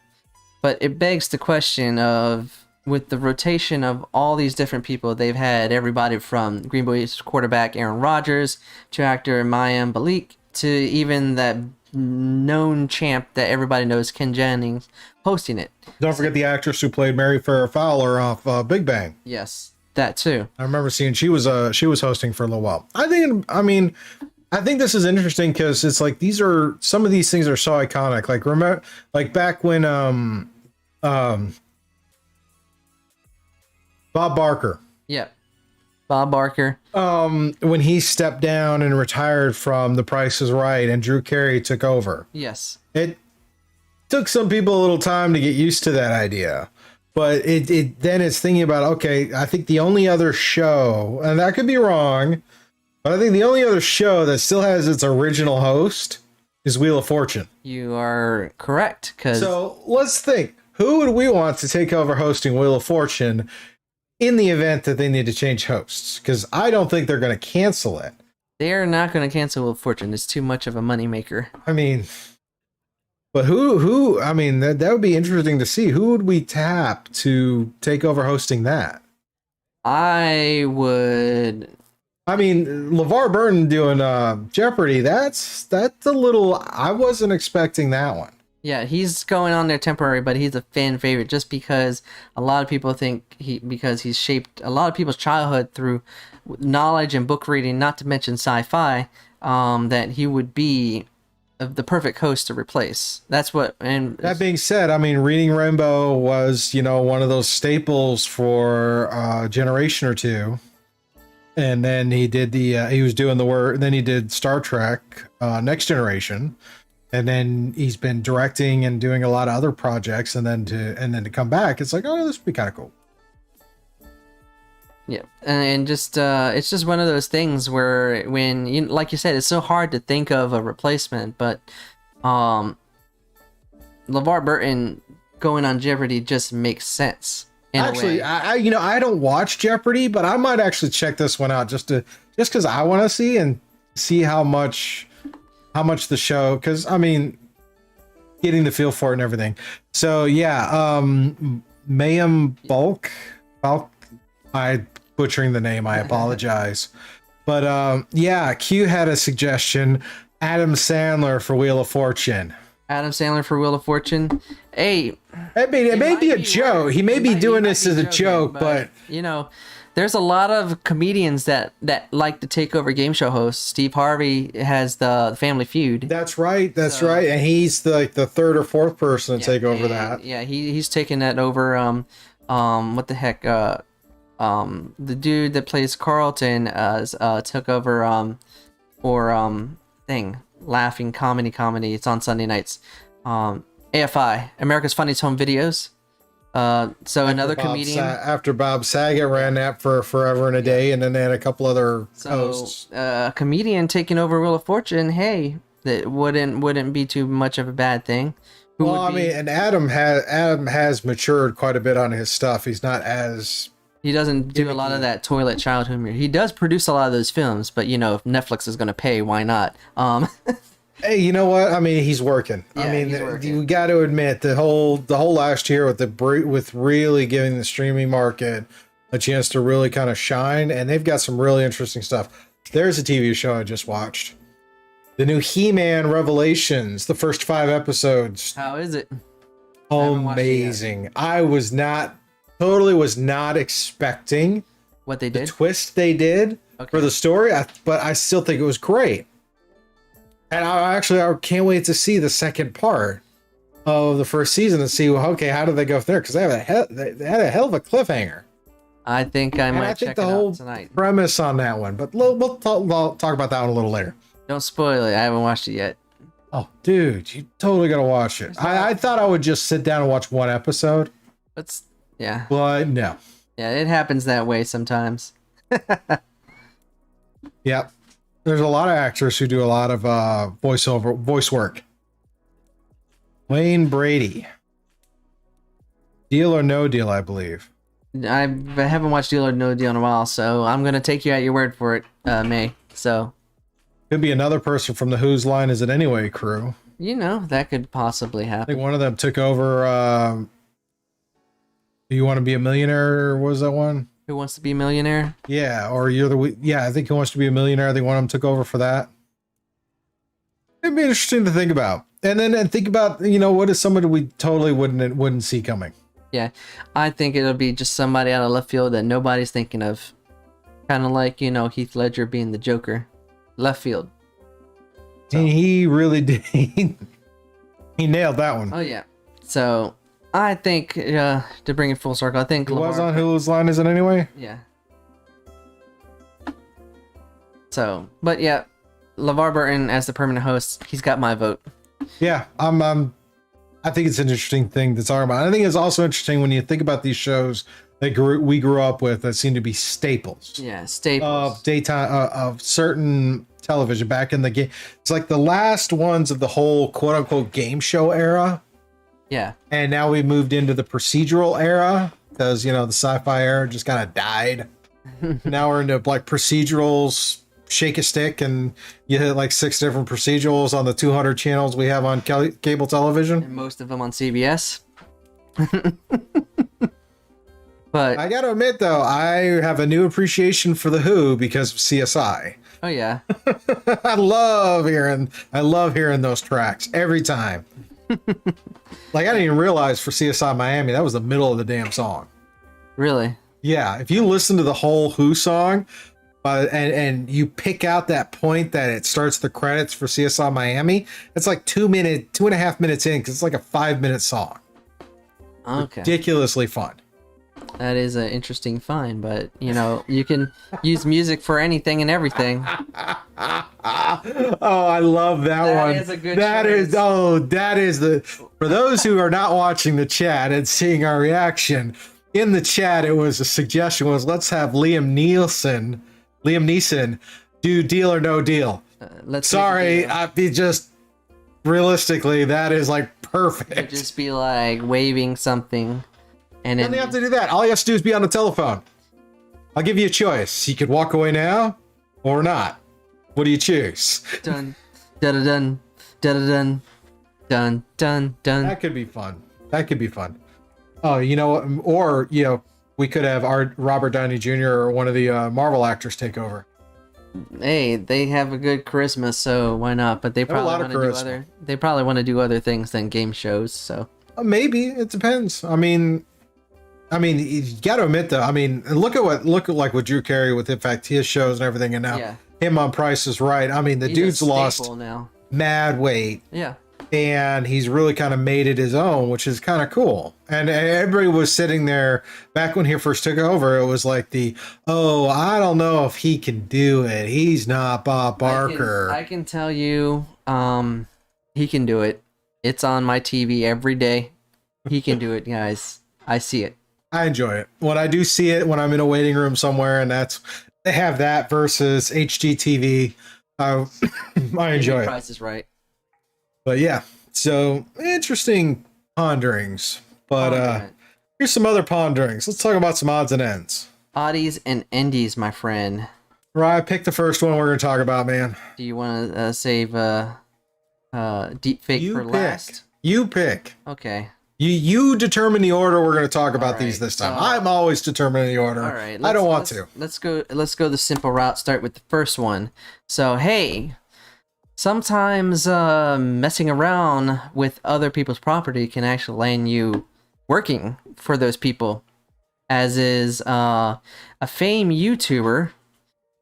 but it begs the question of, with the rotation of all these different people, they've had everybody from Green Bay's quarterback Aaron Rodgers to actor Mayim Bialik to even that known champ that everybody knows, Ken Jennings, hosting it. Don't forget the actress who played Mary Farrah Fowler off Big Bang. Yes, that too. I remember seeing she was hosting for a little while. I think this is interesting because it's like some of these things are so iconic. Like remember, like back when Bob Barker. Yep. Bob Barker. When he stepped down and retired from The Price is Right and Drew Carey took over. Yes. It took some people a little time to get used to that idea. But it then it's thinking about, okay, I think the only other show, and I could be wrong, but I think the only other show that still has its original host is Wheel of Fortune. You are correct. So let's think. Who would we want to take over hosting Wheel of Fortune in the event that they need to change hosts? Because I don't think they're going to cancel it. They are not going to cancel Wheel of Fortune. It's too much of a moneymaker. I mean, but who? I mean, that would be interesting to see. Who would we tap to take over hosting that? I would. I mean, LeVar Burton doing Jeopardy. That's a little. I wasn't expecting that one. Yeah, he's going on there temporary, but he's a fan favorite just because a lot of people think because he's shaped a lot of people's childhood through knowledge and book reading, not to mention sci-fi, that he would be the perfect host to replace. That's what. And That being said, I mean, Reading Rainbow was, one of those staples for a generation or two. And then he did he was doing the work. Then he did Star Trek, Next Generation. And then he's been directing and doing a lot of other projects. And then to come back, it's like, oh, this would be kind of cool. Yeah, and just it's just one of those things where when you like you said, it's so hard to think of a replacement, but LeVar Burton going on Jeopardy just makes sense. Actually, I don't watch Jeopardy, but I might actually check this one out just because I want to see how much the show, because I mean, getting the feel for it and everything. So yeah, Mayhem Bulk, I butchering the name, I apologize. But yeah, Q had a suggestion, Adam Sandler for Wheel of Fortune. Adam Sandler for Wheel of Fortune. Hey, it may be a joke. He may be doing this as a joke, but there's a lot of comedians that like to take over game show hosts. Steve Harvey has the Family Feud. That's right, right, and he's the third or fourth person to take over that. Yeah, he's taking that over. What the heck? The dude that plays Carlton took over Laughing Comedy. It's on Sunday nights. AFI, America's Funniest Home Videos. So another comedian after Bob Saget ran that for forever and a day, and then they had a couple other hosts. A comedian taking over Wheel of Fortune. Hey, that wouldn't be too much of a bad thing. And Adam has matured quite a bit on his stuff. He's not as He doesn't do a lot of that toilet child humor. He does produce a lot of those films, but if Netflix is going to pay, why not? Hey, you know what? I mean, he's working. Yeah, I mean, he's working. You got to admit the whole last year with really giving the streaming market a chance to really kind of shine, and they've got some really interesting stuff. There's a TV show I just watched, the new He-Man Revelations, the first 5 episodes. How is it? Amazing. I was not expecting what they did, the twist they did for the story, but I still think it was great. And I can't wait to see the second part of the first season and see, how did they go from there? Because they had a hell of a cliffhanger. I think I might check it out tonight. Premise on that one, but we'll talk about that one a little later. Don't spoil it. I haven't watched it yet. Oh, dude, you totally gotta watch it. I thought I would just sit down and watch one episode. Yeah. But no. Yeah, it happens that way sometimes. Yep. There's a lot of actors who do a lot of voice work. Wayne Brady. Deal or No Deal, I believe. I haven't watched Deal or No Deal in a while, so I'm going to take you at your word for it, May. So could be another person from the Whose Line Is It Anyway crew. That could possibly happen. I think one of them took over Do You Want to Be a Millionaire, or what was that one? Who Wants to Be a Millionaire? Yeah, or I think Who Wants to Be a Millionaire. I think one of them took over for that. It'd be interesting to think about. And think about, what is somebody we totally wouldn't see coming. Yeah, I think it'll be just somebody out of left field that nobody's thinking of. Kind of like, Heath Ledger being the Joker. Left field. So. He really did. He nailed that one. Oh, yeah. So I think, to bring it full circle, I think he was on Whose Line Is It Anyway? Yeah. So, but yeah, LeVar Burton as the permanent host, he's got my vote. Yeah, I think it's an interesting thing to talk about. I think it's also interesting when you think about these shows that we grew up with that seem to be staples. Yeah, staples of daytime of certain television back in the game. It's like the last ones of the whole quote unquote game show era. Yeah. And now we moved into the procedural era because, the sci-fi era just kind of died. Now we're into like procedurals, shake a stick, and you hit like 6 different procedurals on the 200 channels we have on cable television. And most of them on CBS. But I got to admit, though, I have a new appreciation for The Who because of CSI. Oh, yeah. I love hearing those tracks every time. Like, I didn't even realize for CSI Miami, that was the middle of the damn song. Really? Yeah, if you listen to the whole Who song, and you pick out that point that it starts the credits for CSI Miami, it's like 2.5 minutes in, because it's like a 5-minute song. Okay. Ridiculously fun. That is an interesting find, but you know, you can use music for anything and everything. Oh, I love that one. That is a good that is the, for those who are not watching the chat and seeing our reaction, in the chat it was a suggestion was, let's have Liam Neeson do Deal or No Deal. Sorry, just realistically, that is like perfect. It'd just be like waving something. And then you have to do that. All you have to do is be on the telephone. I'll give you a choice. You could walk away now or not. What do you choose? Dun, dun, dun, dun, dun, dun, dun, dun. That could be fun. That could be fun. Oh, you know, or, you know, we could have our Robert Downey Jr. or one of the Marvel actors take over. Hey, they have a good charisma, so why not? But they probably want to do other things than game shows. So maybe it depends. I mean, you got to admit though. I mean, look at like with Drew Carey with, in fact, his shows and everything, and now him on Price is Right. I mean, he's dude's lost now. Mad weight. Yeah. And he's really kind of made it his own, which is kind of cool. And everybody was sitting there back when he first took over. It was like I don't know if he can do it. He's not Bob Barker. I can tell you, he can do it. It's on my TV every day. He can do it, guys. I see it. I enjoy it. When I do see it, when I'm in a waiting room somewhere, and they have that versus HGTV, I enjoy it. Price is Right. But yeah, so interesting ponderings. But here's some other ponderings. Let's talk about some odds and ends. Oddies and endies, my friend. Rye, pick the first one we're going to talk about, man. Do you want to save deepfake for last? You pick. Okay. You determine the order we're going to talk about these this time. I'm always determining the order. All right. I don't want to. Let's go the simple route. Start with the first one. So, hey, sometimes messing around with other people's property can actually land you working for those people. As is a famed YouTuber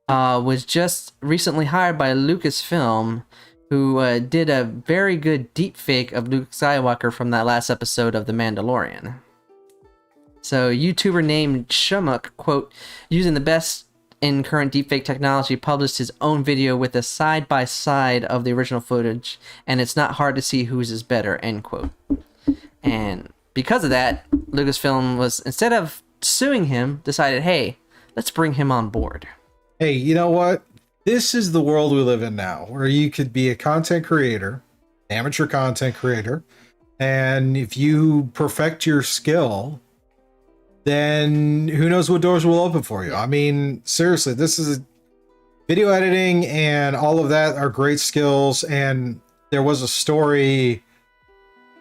was just recently hired by Lucasfilm, who did a very good deepfake of Luke Skywalker from that last episode of The Mandalorian. So, YouTuber named Shumuk, quote, using the best in current deepfake technology, published his own video with a side-by-side of the original footage, and it's not hard to see whose is better, end quote. And because of that, Lucasfilm was, instead of suing him, decided, hey, let's bring him on board. Hey, you know what? This is the world we live in now, where you could be a content creator, amateur content creator, and if you perfect your skill, then who knows what doors will open for you. I mean, seriously, this is video editing and all of that are great skills. And there was a story,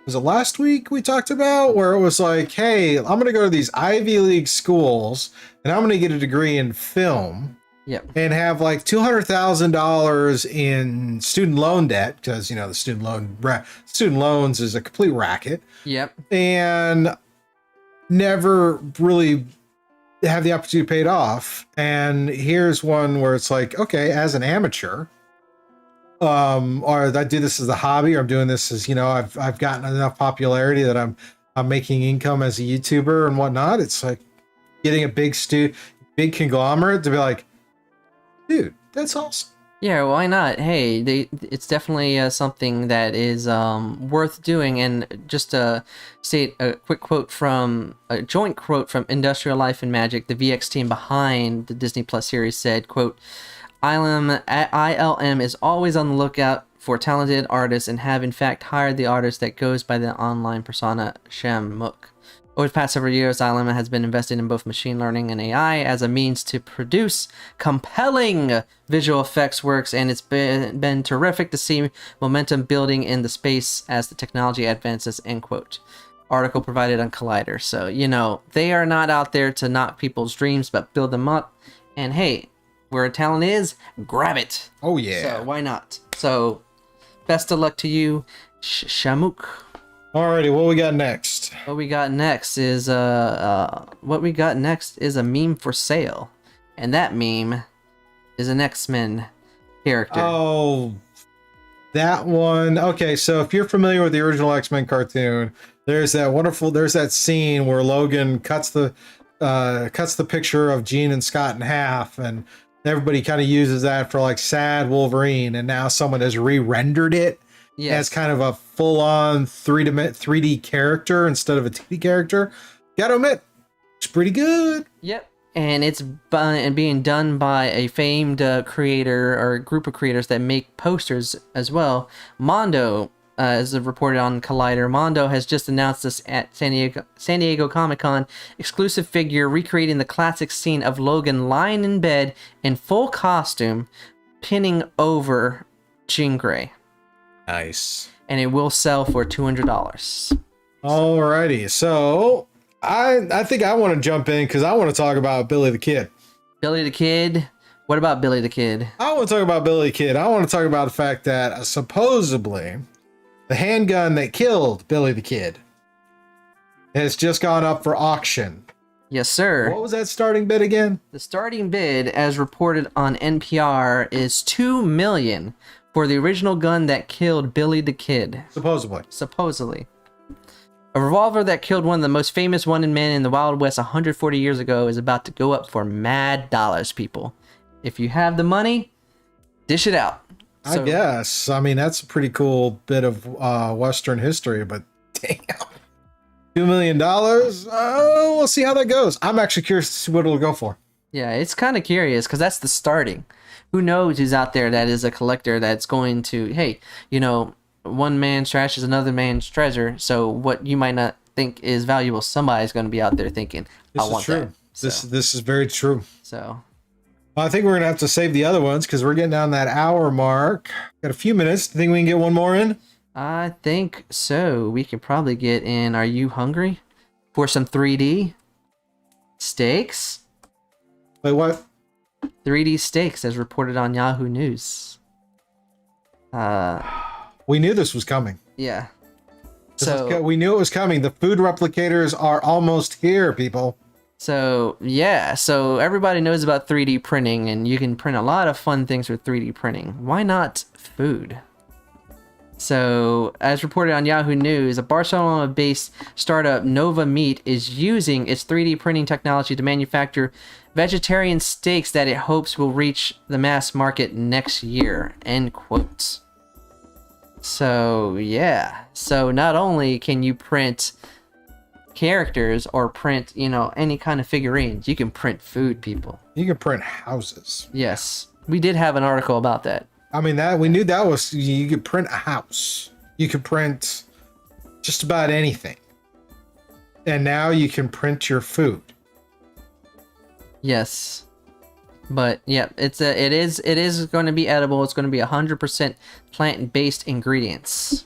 was it last week we talked about, where it was like, hey, I'm going to go to these Ivy League schools and I'm going to get a degree in film. Yep. And have like $200,000 in student loan debt, because, you know, the student loans is a complete racket. Yep. And never really have the opportunity to pay it off. And here's one where it's like, okay, as an amateur, or I do this as a hobby, or I'm doing this as, you know, I've gotten enough popularity that I'm making income as a YouTuber and whatnot. It's like getting a big conglomerate to be like, dude, that's awesome. Yeah, why not? Hey, it's definitely something that is worth doing. And just to state a quick quote from a joint quote from Industrial Life and Magic, the VX team behind the Disney Plus series said, quote, ILM is always on the lookout for talented artists and have in fact hired the artist that goes by the online persona Shamuk. Over the past several years, ILM has been invested in both machine learning and AI as a means to produce compelling visual effects works, and it's been terrific to see momentum building in the space as the technology advances, end quote. Article provided on Collider. So, you know, they are not out there to knock people's dreams, but build them up. And hey, where a talent is, grab it. Oh, yeah. So why not? So, best of luck to you, Shamuk. Alrighty, what we got next? What we got next is a meme for sale, and that meme is an X-Men character. Oh, that one. Okay, so if you're familiar with the original X-Men cartoon, there's that scene where Logan cuts the picture of Jean and Scott in half, and everybody kind of uses that for like sad Wolverine, and now someone has re-rendered it as kind of a full-on 3D character instead of a 2D character. Gotta admit, it's pretty good. Yep. And it's being done by a famed creator or group of creators that make posters as well. Mondo, as reported on Collider, Mondo has just announced this at San Diego Comic-Con exclusive figure recreating the classic scene of Logan lying in bed in full costume, pinning over Jean Grey. Nice. And it will sell for $200. Alrighty, so I think I want to jump in because I want to talk about Billy the Kid. Billy the Kid? What about Billy the Kid? I want to talk about Billy the Kid. I want to talk about the fact that supposedly the handgun that killed Billy the Kid has just gone up for auction. Yes, sir. What was that starting bid again? The starting bid, as reported on NPR, is $2 million for the original gun that killed Billy the Kid. Supposedly. A revolver that killed one of the most famous wanted men in the Wild West 140 years ago is about to go up for mad dollars, people. If you have the money, dish it out. I guess. I mean, that's a pretty cool bit of Western history, but damn. $2 million? We'll see how that goes. I'm actually curious to see what it'll go for. Yeah, it's kind of curious because that's the starting. Who knows who's out there that is a collector that's going to, hey, you know, one man's trash is another man's treasure. So what you might not think is valuable, somebody's going to be out there thinking, I want that. This is very true. So I think we're going to have to save the other ones because we're getting down that hour mark. Got a few minutes. Think we can get one more in? I think so. We could probably get in. Are you hungry for some 3D steaks? Wait, what? 3D steaks, as reported on Yahoo News. We knew this was coming. Yeah. We knew it was coming. The food replicators are almost here, people. So, yeah. So everybody knows about 3D printing, and you can print a lot of fun things with 3D printing. Why not food? So, as reported on Yahoo News, a Barcelona-based startup, Nova Meat, is using its 3D printing technology to manufacture vegetarian steaks that it hopes will reach the mass market next year. End quote. So, yeah. So, not only can you print characters or print, you know, any kind of figurines, you can print food, people. You can print houses. Yes. We did have an article about that. I mean, that we knew that was, you could print a house. You could print just about anything. And now you can print your food. Yes. But yeah, it is going to be edible. It's going to be 100% plant-based ingredients.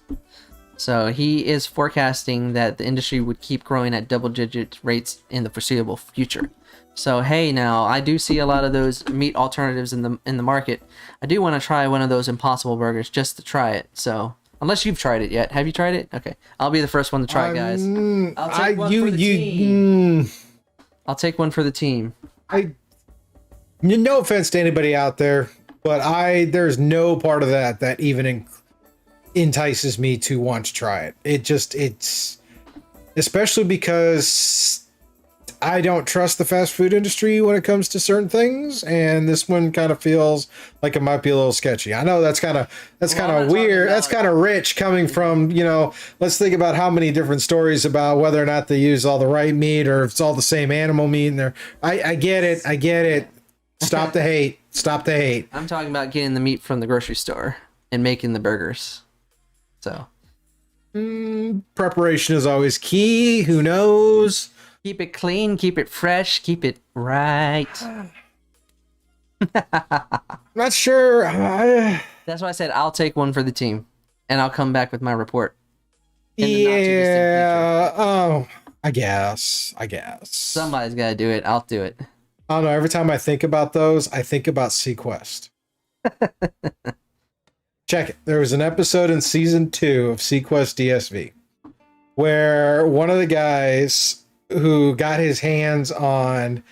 So he is forecasting that the industry would keep growing at double-digit rates in the foreseeable future. So hey, now I do see a lot of those meat alternatives in the market. I do want to try one of those Impossible Burgers just to try it. So unless you've tried it yet, have you tried it? Okay, I'll be the first one to try it, guys. I'll take one for the team. I'll take one for the team. No offense to anybody out there, but there's no part of that even entices me to want to try it. It's especially because I don't trust the fast food industry when it comes to certain things, and this one kind of feels like it might be a little sketchy. I know that's kind of weird. That's kind of rich coming from, you know, let's think about how many different stories about whether or not they use all the right meat or if it's all the same animal meat in there. I get it. Stop the hate. Stop the hate. I'm talking about getting the meat from the grocery store and making the burgers. So preparation is always key. Who knows? Keep it clean, keep it fresh, keep it right. Not sure. That's why I said I'll take one for the team, and I'll come back with my report. Yeah. Oh, I guess. Somebody's got to do it. I'll do it. I don't know. Every time I think about those, I think about Sequest. Check it. There was an episode in season 2 of Sequest DSV where one of the guys who got his hands on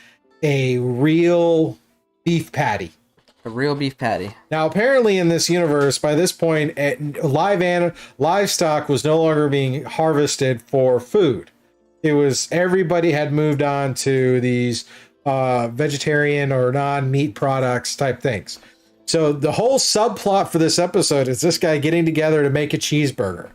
a real beef patty. A real beef patty. Now, apparently in this universe, by this point, livestock was no longer being harvested for food. It was everybody had moved on to these vegetarian or non-meat products type things. So the whole subplot for this episode is this guy getting together to make a cheeseburger.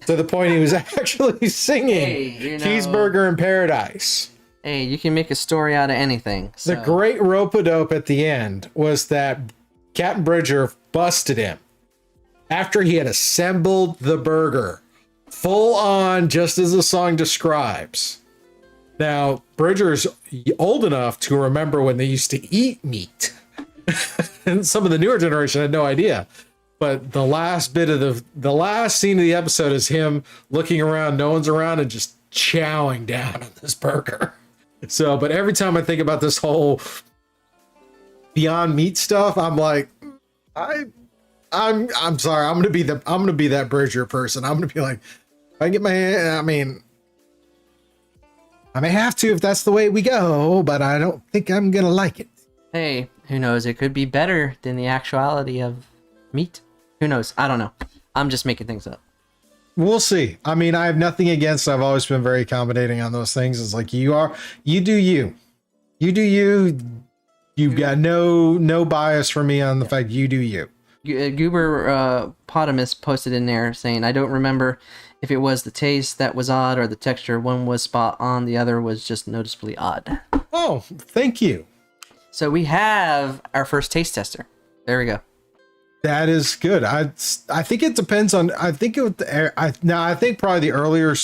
To the point he was actually singing Cheeseburger in Paradise. Hey, you can make a story out of anything. So. The great rope-a-dope at the end was that Captain Bridger busted him after he had assembled the burger. Full on, just as the song describes. Now, Bridger's old enough to remember when they used to eat meat. And some of the newer generation had no idea. But the last scene of the episode is him looking around, no one's around, and just chowing down on this burger. So, but every time I think about this whole Beyond Meat stuff, I'm like, I'm sorry, I'm gonna be that Bridger person. I'm gonna be like, if I get my hand, I mean, I may have to if that's the way we go, but I don't think I'm gonna like it. Hey, who knows? It could be better than the actuality of meat. Who knows? I don't know. I'm just making things up. We'll see. I mean, I have nothing against. I've always been very accommodating on those things. It's like you do you. You do you. You've got no bias for me on the fact you do you. Goober Potamus posted in there saying, I don't remember if it was the taste that was odd or the texture. One was spot on, the other was just noticeably odd. Oh, thank you. So we have our first taste tester. There we go. That is good. I think it depends on. I think probably the earlier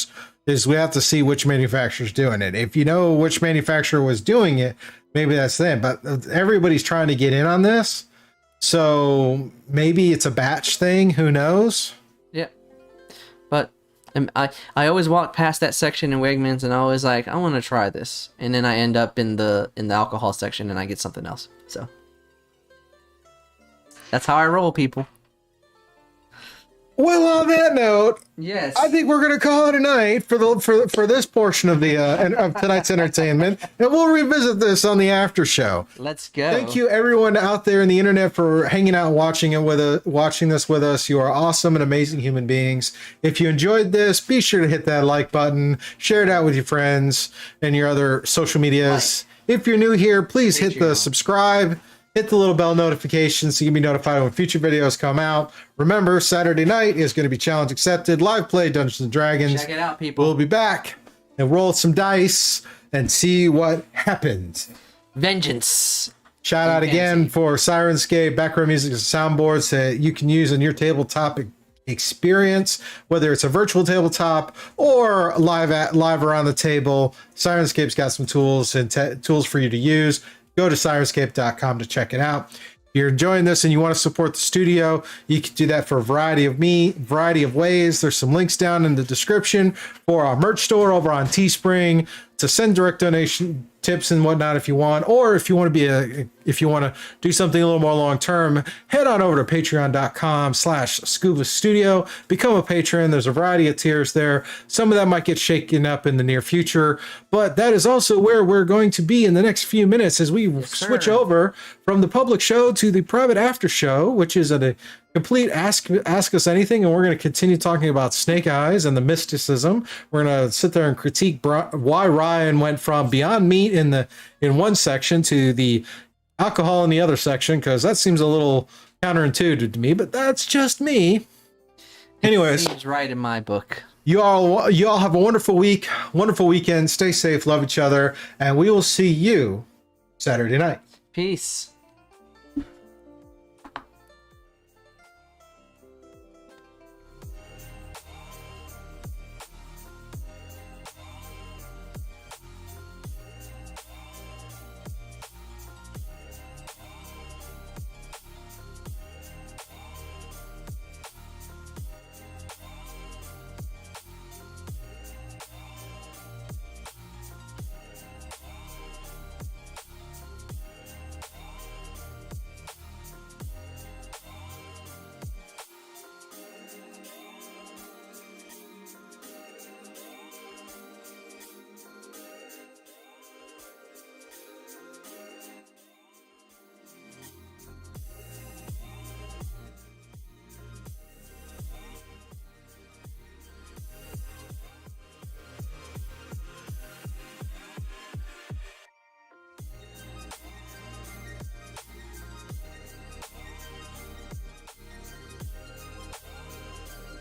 is we have to see which manufacturer's doing it. If you know which manufacturer was doing it, maybe that's them. But everybody's trying to get in on this, so maybe it's a batch thing. Who knows? Yeah. But I always walk past that section in Wegmans and I always like, I want to try this, and then I end up in the alcohol section and I get something else. So. That's how I roll, people. Well, on that note, yes, I think we're going to call it a night for this portion of the of tonight's entertainment, and we'll revisit this on the after show. Let's go. Thank you, everyone out there in the internet, for hanging out and watching this with us. You are awesome and amazing human beings. If you enjoyed this, be sure to hit that like button, share it out with your friends and your other social medias. If you're new here, please hit the subscribe. Hit the little bell notification so you can be notified when future videos come out. Remember, Saturday night is going to be Challenge Accepted, live play Dungeons & Dragons. Check it out, people. We'll be back and roll some dice and see what happens. Vengeance. Shout out again for Sirenscape, background music and soundboards that you can use in your tabletop experience, whether it's a virtual tabletop or live around the table. Sirenscape's got some tools and tools for you to use. Go to sirenscape.com to check it out. If you're enjoying this and you want to support the studio, you can do that for a variety of ways. There's some links down in the description for our merch store over on Teespring to send direct donation tips and whatnot if you want, or if you want to do something a little more long term, head on over to patreon.com/scuba studio, become a patron. There's a variety of tiers there. Some of that might get shaken up in the near future, but that is also where we're going to be in the next few minutes as we switch over from the public show to the private after show, which is a complete ask us anything, and we're going to continue talking about Snake Eyes and the mysticism. We're going to sit there and critique why Ryan went from Beyond Meat in one section to the alcohol in the other section, because that seems a little counterintuitive to me, but that's just me. Anyways, it seems right in my book. You all have a wonderful week, wonderful weekend. Stay safe, love each other, and we will see you Saturday night. Peace.